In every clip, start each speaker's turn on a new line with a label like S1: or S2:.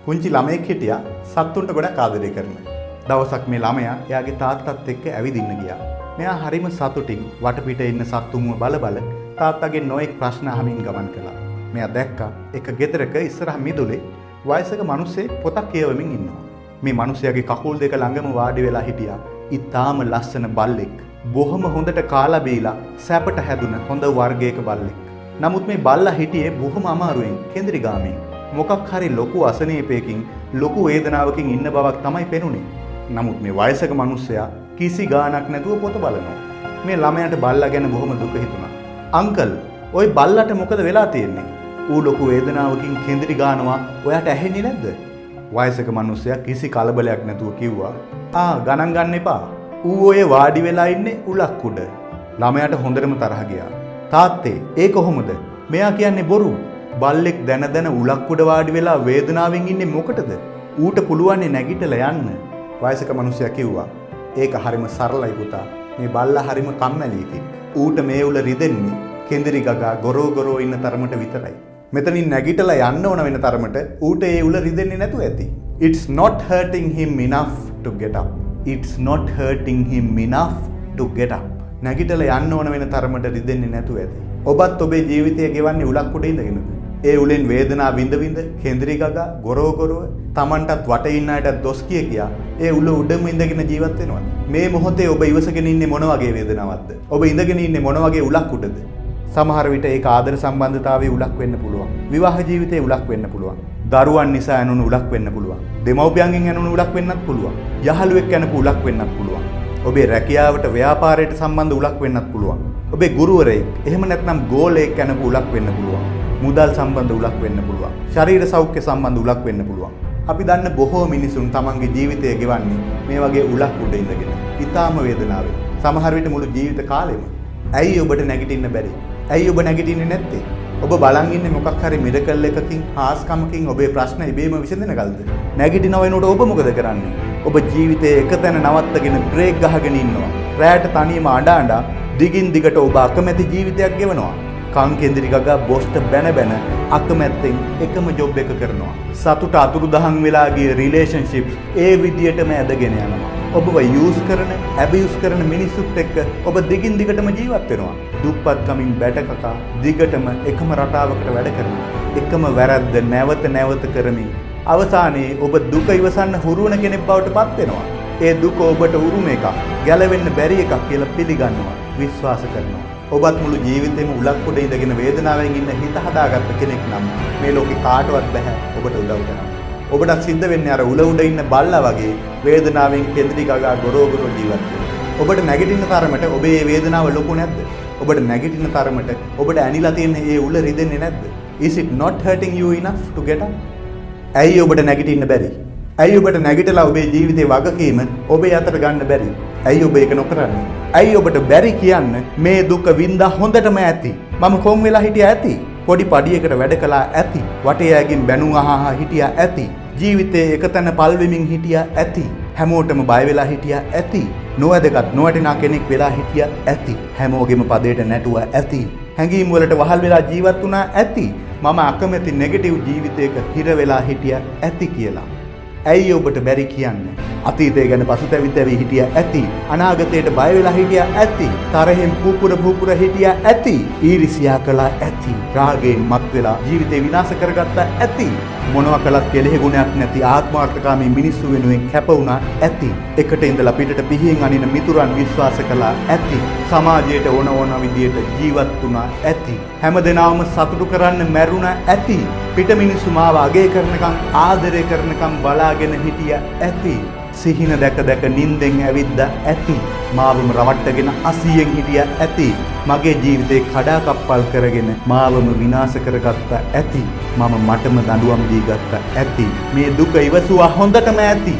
S1: පුංචි ළමයෙක් හිටියා සත්තුන්ට ගොඩක් ආදරය කරන. දවසක් මේ ළමයා එයාගේ තාත්තත් එක්ක ඇවිදින්න ගියා. මෙයා හරිම සතුටින් වටපිට ඉන්න සත්තුන්ව බල තාත්තගේ නොයෙක් ප්‍රශ්න අහමින් ගමන් කළා. මෙයා දැක්කා එක ගෙදරක ඉස්සරහ මිදුලේ වයසක මිනිහෙක් පොතක් කියවමින් ඉන්නවා. මේ මිනිහයාගේ කකුල් දෙක ළඟම වාඩි වෙලා හිටියා ඊටාම ලස්සන බල්ලෙක්. බොහොම හොඳට කාලා බීලා සැපට හැදුන හොඳ වර්ගයක බල්ලෙක්. නමුත් මේ බල්ලා හිටියේ බොහොම අමාරුවෙන් කෙන්දිරි ගාමින්. මොකක් හරි ලොකු අසනීපයකින් ලොකු වේදනාවකින් ඉන්න බවක් තමයි පෙනුනේ. නමුත් මේ වයසක මිනිහයා කිසි ගාණක් නැතුව පොත බලනවා. මේ ළමයාට බල්ලා ගැන බොහොම දුක හිතුණා. අංකල්, ওই බල්ලට මොකද වෙලා තියෙන්නේ? ඌ ලොකු වේදනාවකින් කෙන්දිරි ගානවා. ඔයාට ඇහෙන්නේ නැද්ද? වයසක මිනිහයා කිසි කලබලයක් නැතුව කිව්වා, ගණන් ගන්න එපා. ඌ ඔය වාඩි වෙලා ඉන්නේ උලක් උඩ. ළමයාට හොඳටම තරහ ගියා. තාත්තේ, ඒ කොහොමද? මෙයා කියන්නේ බොරු. බල්ලෙක් දැන උලක් උඩ වාඩි වෙලා වේදනාවෙන් ඉන්නේ මොකටද? ඌට පුළුවන් නැගිටලා යන්න. වයසක මිනිහයා කිව්වා, ඒක හරිම සරලයි පුතා. මේ බල්ලා හරිම කම්මැලි එකෙක්. ඌට මේ උල රිදෙන්නේ කෙන්දිරි ගගා ගොරෝ ඉන්න තරමට විතරයි. මෙතනින් නැගිටලා යන්න ඕන වෙන තරමට ඌට ඒ උල රිදෙන්නේ නැතුව ඇති. It's not hurting him enough to get up. It's not hurting him enough to get up. නැගිටලා යන්න ඕන වෙන තරමට රිදෙන්නේ නැතුව ඇති. ඔබත් ඔබේ ජීවිතය ගෙවන්නේ උලක් උඩ ඉඳගෙනද? ඒ උලෙන් වේදනාව විඳ කෙන්දිරි ගගා ගොරෝ තමන්ටත් වටේ ඉන්න අයටත් දොස් කියා ඒ උල උඩම ඉඳගෙන ජීවත් වෙනවද? මේ මොහොතේ ඔබ ඉවසගෙන ඉන්නේ මොන වගේ වේදනාවක්ද? ඔබ ඉඳගෙන ඉන්නේ මොන වගේ උලක් උඩද? සමහර විට ඒක ආදර සම්බන්ධතාවයේ උලක් වෙන්න පුළුවන්. විවාහ ජීවිතයේ උලක් වෙන්න පුළුවන්. දරුවන් නිසා ඇනුණු උලක් වෙන්න පුළුවන්. දෙමව්පියන්ගෙන් ඇනුණු උලක් වෙන්නත් පුළුවන්. යහළුවෙක් ඇනපු උලක් වෙන්නත් පුළුවන්. ඔබේ රැකියාවට ව්‍යාපාරයට සම්බන්ධ උලක් වෙන්නත් පුළුවන්. ඔබේ ගුරුවරයෙක් එහෙම නැත්නම් ගෝලයෙක් ඇනපු උලක් වෙන්න පුළුවන්. මුදල් සම්බන්ධ උලක් වෙන්න පුළුවන්. ශරීර සෞඛ්‍ය සම්බන්ධ උලක් වෙන්න පුළුවන්. අපි දන්න බොහෝ මිනිසුන් තමන්ගේ ජීවිතය ගෙවන්නේ මේ වගේ උලක් උඩ ඉඳගෙන. ඊටාම වේදනාවෙන්. සමහර විට මුළු ජීවිත කාලෙම. ඇයි ඔබට නැගිටින්න බැරි? ඇයි ඔබ නැගිටින්නේ නැත්තේ? ඔබ බලන් ඉන්නේ මොකක් හරි මිරකල් එකකින්, හාස්කමකින් ඔබේ ප්‍රශ්න ඉබේම විසඳෙන කල්ද? නැගිටිනව වෙනකොට ඔබ මොකද කරන්නේ? ඔබ ජීවිතයේ එක තැන නවත්තගෙන බ්‍රේක් ගහගෙන ඉන්නවා. රැයට තනියම අඬ දිගින් දිගට ඔබ අකමැති ජීවිතයක් ගෙවනවා. කන් කෙන්දිරි ගගා බොස්ට බැන අකමැත්තෙන් එකම ජොබ් එක කරනවා. සතුට අතුරුදහන් වෙලා ගිය රිලේෂන්ෂිප්ස් ඒ විදියටම ඇදගෙන යනවා. ඔබව යූස් කරන, ඇබියුස් කරන මිනිස්සුත් එක්ක ඔබ දිගින් දිගටම ජීවත් වෙනවා. දුප්පත්කමින් බැටකකා දිගටම එකම රටාවකට වැඩ කරනවා. එකම වැරද්ද නැවත කරමින් අවසානයේ ඔබ දුක ඉවසන්න හුරුවන කෙනෙක් බවට පත් වෙනවා. ඒ දුක ඔබට උරුම එකක්, ගැලවෙන්න බැරි එකක් කියලා පිළිගන්නවා, විශ්වාස කරනවා. ඔබත් මුළු ජීවිතේම උලක් උඩ ඉඳගෙන වේදනාවෙන් ඉන්න හිත හදාගත්ත කෙනෙක් නම් මේ ලෝකේ කාටවත් බෑ ඔබට උදව් කරන්න. ඔබට සිද්ධ වෙන්නේ අර උල උඩ ඉන්න බල්ලා වගේ වේදනාවෙන් කෙන්දිරි ගගා ගොරෝ ජීවත් වෙන්න. ඔබට නැගිටින්න තරමට ඔබේ මේ වේදනාව ලොකු නැද්ද? ඔබට නැගිටින්න තරමට ඔබට ඇනිලා තියෙන මේ උල රිදෙන්නේ නැද්ද? Is it not hurting you enough to get up? ඇයි ඔබට නැගිටින්න බැරි? ඇයි ඔබට නැගිටලා ඔබේ ජීවිතේ වගකීම ඔබේ අතට ගන්න බැරි? ඇයි ඔබ ඒක නොකරන්නේ? ඇයි ඔබට බැරි කියන්න මේ දුක වින්දා හොඳටම ඇති? මම කොන් වෙලා හිටියා ඇති. පොඩි පඩියකට වැඩ කළා ඇති. වටේ ඇගින් බැනුම් අහහා හිටියා ඇති. ජීවිතේ එකතැන පල් වෙමින් හිටියා ඇති. හැමෝටම බය වෙලා හිටියා ඇති. නොවැදගත් නොවැටෙනා කෙනෙක් වෙලා හිටියා ඇති. හැමෝගෙම පදයට නැටුවා ඇති. හැඟීම් වලට වහල් වෙලා ජීවත් වුණා ඇති. මම අකමැති නෙගටිව් ජීවිතයක හිර වෙලා හිටියා ඇති කියලා. ඇයි ඔබට බැරි කියන්නේ? අතීතය ගැන පසුතැවි හිටියා ඇති. අනාගතයට බය වෙලා හිටියා ඇති. තරහෙන් පුපුර හිටියා ඇති. ඊර්ෂ්‍යා කළා ඇති. රාගයෙන් මත් වෙලා ජීවිතේ විනාශ කරගත්තා ඇති. මොනවා කළත් කෙලෙහි ගුණයක් නැති ආත්මාර්ථකාමී මිනිස්සු වෙනුවෙන් කැප වුණා ඇති. එකට ඉඳලා පිටට පිහින් අනින මිතුරන් විශ්වාස කළා ඇති. සමාජයට ඕන විදියට ජීවත් වුණා ඇති. හැමදෙනාම සතුටු කරන්න මැරුණා ඇති. පිට මිනිස්සු මාව අගය කරනකම් ආදරය කරනකම් බලාගෙන හිටියා ඇති. සිහින දැක නින්දෙන් ඇවිද්දා ඇති. මාවම රවට්ටගෙන අසියෙන් හිටියා ඇති. මගේ ජීවිතේ කඩාකප්පල් කරගෙන මාවම විනාශ කරගත්තා ඇති. මම මටම දඬුවම් දී ගත්තා ඇති. මේ දුක ඉවසුවා හොඳටම ඇති.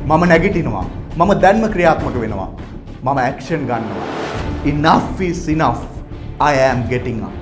S1: මම නැගිටිනවා. මම දැන්ම ක්‍රියාත්මක වෙනවා. මම ඇක්ෂන් ගන්නවා. Enough is enough. I am getting up.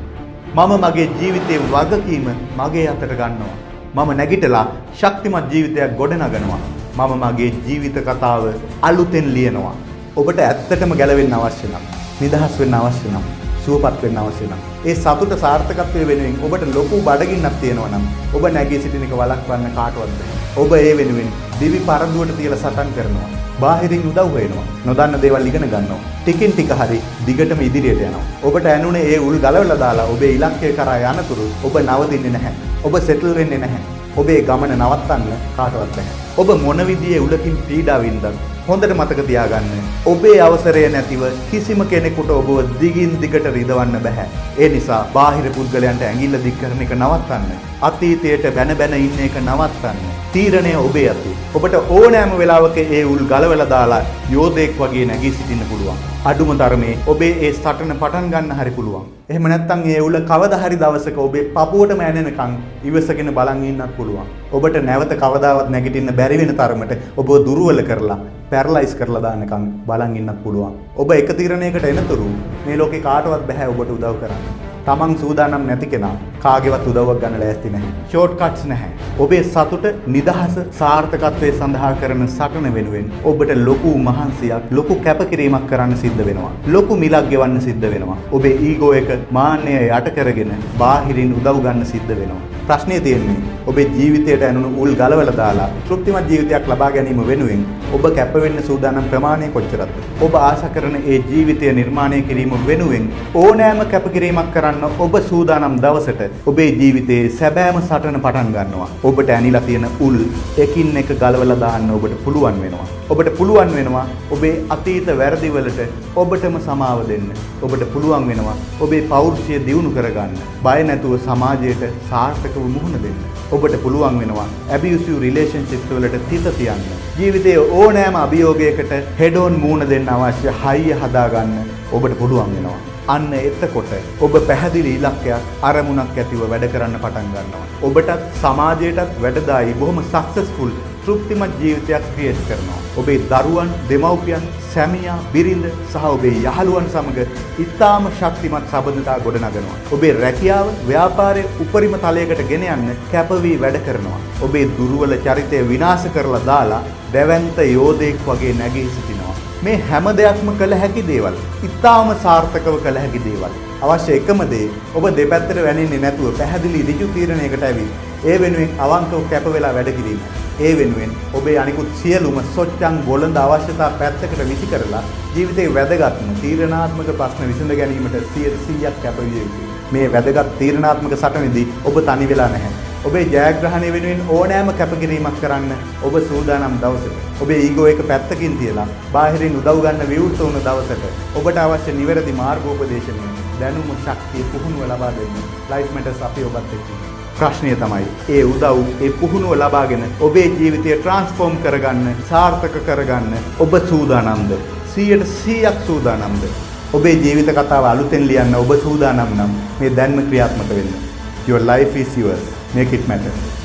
S1: මම මගේ ජීවිතේ වගකීම මගේ අතට ගන්නවා. මම නැගිටලා ශක්තිමත් ජීවිතයක් ගොඩනගනවා. මම මගේ ජීවිත කතාව අලුතෙන් ලියනවා. ඔබට ඇත්තටම ගැලවෙන්න අවශ්‍ය නම්, නිදහස් වෙන්න අවශ්‍ය නම්, සුවපත් වෙන්න අවශ්‍ය නම් ඒ සතුට සාර්ථකත්වයේ වෙනුවෙන් ඔබට ලොකු බඩගින්නක් තියෙනවා නම් ඔබ නැගී සිටින එක වළක්වන්න කාටවත් බැහැ. ඔබ ඒ වෙනුවෙන් දිවි පරදුවට තියලා සටන් කරනවා. බාහිරින් උදව් හොයනවා. නොදන්න දේවල් ඉගෙන ගන්නවා. ටිකින් ටික හරි දිගටම ඉදිරියට යනවා. ඔබට ඇනුනේ ඒ උල් ගලවලා දාලා ඔබේ ඉලක්කය කරා යනතුරු ඔබ නවතින්නේ නැහැ. ඔබ සෙටල් වෙන්නේ නැහැ. ඔබේ ගමන නවත්තන්න කාටවත් බැහැ. ඔබ මොන විදිහේ උලකින් පීඩා වින්දත් හොඳට මතක තියාගන්න. ඔබේ අවසරය නැතිව කිසිම කෙනෙකුට ඔබව දිගින් දිගට රිදවන්න බෑ. ඒ නිසා බාහිර පුද්ගලයන්ට ඇඟිල්ල දික් කරන එක නවත්තන්න. අතීතයට බැන බැන ඉන්න එක නවත්තන්න. තීරණය ඔබේ අතේ. ඔබට ඕනෑම වෙලාවක ඒ උල් ගලවලා දාලා යෝධයෙක් වගේ නැගී සිටින්න පුළුවන්. අඩුම තරමේ ඔබේ ඒ සටන පටන් ගන්න හරි පුළුවන්. එහෙම නැත්නම් ඒ උල කවදා හරි දවසක ඔබේ පපුවටම ඇනෙනකන් ඉවසගෙන බලන් ඉන්නත් පුළුවන්. ඔබට නැවත කවදාවත් නැගිටින්න බැරි වෙන තරමට ඔබව දුර්වල කරලා පැරලයිස් කරලා දාන්නකම් බලන් ඉන්නත් පුළුවන්. ඔබ එක තීරණයකට එනතුරු මේ ලෝකේ කාටවත් බෑ ඔබට උදව් කරන්න. තමන් සූදානම් නැති කෙනා කාගේවත් උදව්වක් ගන්න ලෑස්ති නැහැ. ෂෝට් කට්ස් නැහැ. ඔබේ සතුට, නිදහස, සාර්ථකත්වයේ සඳහා කරන සටන වෙනුවෙන් ඔබට ලොකු මහන්සියක්, ලොකු කැපකිරීමක් කරන්න සිද්ධ වෙනවා. ලොකු මිලක් ගෙවන්න සිද්ධ වෙනවා. ඔබේ ඊගෝ එක මාන්නය යට කරගෙන බාහිරින් උදව් ගන්න සිද්ධ වෙනවා. ප්‍රශ්නේ තියෙන්නේ ඔබේ ජීවිතයට ඇනුණු උල් ගලවලා දාලා තෘප්තිමත් ජීවිතයක් ලබා ගැනීම වෙනුවෙන් ඔබ කැප වෙන්න සූදානම් ප්‍රමාණය කොච්චරද? ඔබ ආශා කරන ඒ ජීවිතය නිර්මාණය කිරීම වෙනුවෙන් ඕනෑම කැපකිරීමක් කරන්න ඔබ සූදානම් දවසට ඔබේ ජීවිතයේ සැබෑම සටන පටන් ගන්නවා. ඔබට ඇනිලා තියෙන උල් එකින් එක ගලවලා දාන්න ඔබට පුළුවන් වෙනවා. ඔබට පුළුවන් වෙනවා ඔබේ අතීත වැරදි වලට ඔබටම සමාව දෙන්න. ඔබට පුළුවන් වෙනවා ඔබේ පෞරුෂය දියුණු කරගන්න. බය නැතුව සමාජයට සාර්ථකව මුහුණ දෙන්න. ඔබට පුළුවන් වෙනවා ඇබියුසිව් රිලේෂන්ෂිප්ස් වලට තිත තියන්න. ජීවිතයේ ඕනෑම අභියෝගයකට හෙඩ් ඔන් මුහුණ දෙන්න අවශ්‍ය හයිය හදාගන්න ඔබට පුළුවන් වෙනවා. අන්න එතකොට ඔබ පැහැදිලි ඉලක්කයක් අරමුණක් ඇතිව වැඩ කරන්න පටන් ගන්නවා. ඔබටත් සමාජයටත් වැඩදායි බොහොම සක්සස්ෆුල් තෘප්තිමත් ජීවිතයක් ක්‍රියේට් කරනවා. ඔබේ දරුවන්, දෙමව්පියන්, සැමියා, බිරිඳ සහ ඔබේ යහළුවන් සමග ඉතාම ශක්තිමත් සබඳතා ගොඩනගනවා. ඔබේ රැකියාව, ව්‍යාපාරය උපරිම තලයකට ගෙන යන්න කැප වී වැඩ කරනවා. ඔබේ දුර්වල චරිතය විනාශ කරලා දාලා දැවැන්ත යෝධයෙක් වගේ නැගී සිටිනවා. මේ හැම දෙයක්ම කළ හැකි දේවල්. ඉතාම සාර්ථකව කළ හැකි දේවල්. අවශ්‍ය එකම දේ ඔබ දෙපැත්තට වැනෙන්නේ නැතුව පැහැදිලි ඍජු තීරණයකට ඇවිත් ඒ වෙනුවෙන් අවංකව කැප වෙලා වැඩ කිරීම. ඒ වෙනුවෙන් ඔබේ අනිකුත් සියලුම සොච්චන් බොළඳ අවශ්‍යතා පැත්තකට විසි කරලා ජීවිතේ වැදගත්ම තීරණාත්මක ප්‍රශ්න විසඳ ගැනීමට 100%ක් කැප විය යුතුයි. මේ වැදගත් තීරණාත්මක සටනේදී ඔබ තනි වෙලා නැහැ. ඔබේ ජයග්‍රහණය වෙනුවෙන් ඕනෑම කැපකිරීමක් කරන්න ඔබ සූදානම් දවසට. ඔබේ ඊගෝ එක පැත්තකින් තියලා බාහිරින් උදව් ගන්න විවෘත වුණ දවසට ඔබට අවශ්‍ය නිවැරදි මාර්ගෝපදේශනය, දැනුම, ශක්තිය, පුහුණුව ලබා දෙන්න ලයිෆ් මැටර්ස් අපි ඔබත් එක්ක. ප්‍රශ්නය තමයි ඒ උදව්, ඒ පුහුණුව ලබාගෙන ඔබේ ජීවිතය ට්‍රාන්ස්ෆෝම් කරගන්න, සාර්ථක කරගන්න ඔබ සූදානම්ද? 100%ක් සූදානම්ද? ඔබේ ජීවිත කතාව අලුතෙන් ලියන්න ඔබ සූදානම් නම් මේ දැන්ම ක්‍රියාත්මක වෙන්න. Your life is yours. Make it matter.